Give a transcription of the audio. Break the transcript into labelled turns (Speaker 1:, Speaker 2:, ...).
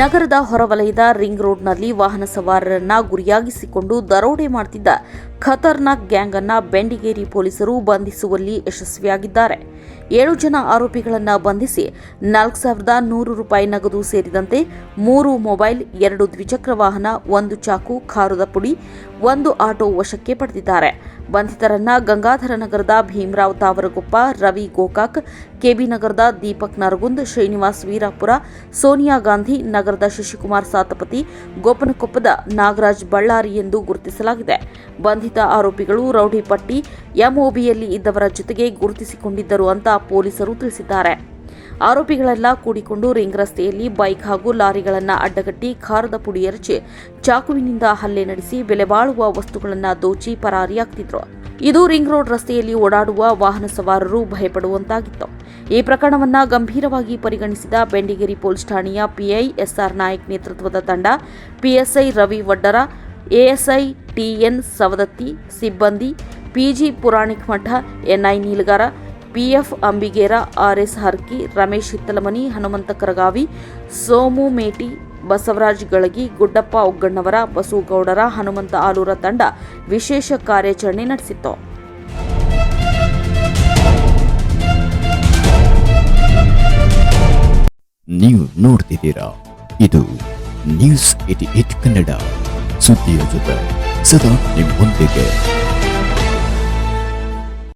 Speaker 1: ನಗರದ ಹೊರವಲಯದ ರಿಂಗ್ ರೋಡ್ನಲ್ಲಿ ವಾಹನ ಸವಾರರನ್ನ ಗುರಿಯಾಗಿಸಿಕೊಂಡು ದರೋಡೆ ಮಾಡುತ್ತಿದ್ದ ಖತರ್ನಾಕ್ ಗ್ಯಾಂಗ್ ಅನ್ನ ಬೆಂಡಿಗೇರಿ ಪೊಲೀಸರು ಬಂಧಿಸುವಲ್ಲಿ ಯಶಸ್ವಿಯಾಗಿದ್ದಾರೆ. 7 ಜನ ಆರೋಪಿಗಳನ್ನು ಬಂಧಿಸಿ 4,100 ರೂಪಾಯಿ ನಗದು ಸೇರಿದಂತೆ 3 ಮೊಬೈಲ್, 2 ದ್ವಿಚಕ್ರ ವಾಹನ, 1 ಚಾಕು, ಖಾರದ ಪುಡಿ, 1 ಆಟೋ ವಶಕ್ಕೆ ಪಡೆದಿದ್ದಾರೆ. ಬಂಧಿತರನ್ನ ಗಂಗಾಧರ ನಗರದ ಭೀಮರಾವ್ ತಾವರಗೊಪ್ಪ, ರವಿ ಗೋಕಾಕ್, ಕೆಬಿ ನಗರದ ದೀಪಕ್ ನರಗುಂದ್, ಶ್ರೀನಿವಾಸ್ ವೀರಾಪುರ, ಸೋನಿಯಾ ಗಾಂಧಿ ನಗರದ ಶಶಿಕುಮಾರ್ ಸಾತಪತಿ, ಗೋಪನಕೊಪ್ಪದ ನಾಗರಾಜ್ ಬಳ್ಳಾರಿ ಎಂದು ಗುರುತಿಸಲಾಗಿದೆ. ಬಂಧಿತ ಆರೋಪಿಗಳು ರೌಡಿ ಪಟ್ಟಿ ಎಂಒಬಿಯಲ್ಲಿ ಇದ್ದವರ ಜೊತೆಗೆ ಗುರುತಿಸಿಕೊಂಡಿದ್ದರು ಅಂತ ಪೊಲೀಸರು ತಿಳಿಸಿದ್ದಾರೆ. ಆರೋಪಿಗಳೆಲ್ಲ ಕೂಡಿಕೊಂಡು ರಿಂಗ್ ರಸ್ತೆಯಲ್ಲಿ ಬೈಕ್ ಹಾಗೂ ಲಾರಿಗಳನ್ನು ಅಡ್ಡಗಟ್ಟಿ ಖಾರದ ಪುಡಿ ಎರಚಿ ಚಾಕುವಿನಿಂದ ಹಲ್ಲೆ ನಡೆಸಿ ಬೆಲೆ ಬಾಳುವ ವಸ್ತುಗಳನ್ನು ದೋಚಿ ಪರಾರಿಯಾಗ್ತಿದ್ರು. ಇದು ರಿಂಗ್ ರೋಡ್ ರಸ್ತೆಯಲ್ಲಿ ಓಡಾಡುವ ವಾಹನ ಸವಾರರು ಭಯಪಡುವಂತಾಗಿತ್ತು. ಈ ಪ್ರಕರಣವನ್ನು ಗಂಭೀರವಾಗಿ ಪರಿಗಣಿಸಿದ ಬೆಂಡಿಗೇರಿ ಪೊಲೀಸ್ ಠಾಣೆಯ ಪಿಐ ಎಸ್ಆರ್ ನಾಯಕ್ ನೇತೃತ್ವದ ತಂಡ, PSI Ravi Vaddar, ASI TN Savadatti, ಸಿಬ್ಬಂದಿ PG Puranik Math, NI Neelagar, PF Ambiger, RS Harki, Ramesh Hittalamani, Hanumanta Karagavi, Somu Meti, Basavaraj Galagi, Guddappa Ogganavar, Basavagoudar, Hanumanta Aloor ತಂಡ ವಿಶೇಷ ಕಾರ್ಯಾಚರಣೆ ನಡೆಸಿತ್ತು.
Speaker 2: ನೀವು ನೋಡ್ತಿದ್ದೀರಾ, ಇದು ನ್ಯೂಸ್ 88 ಕನ್ನಡ, ಸುದ್ದಿಯ ಜೊತೆ ಸದಾ ನಿಮ್ಮೊಂದಿಗೆ.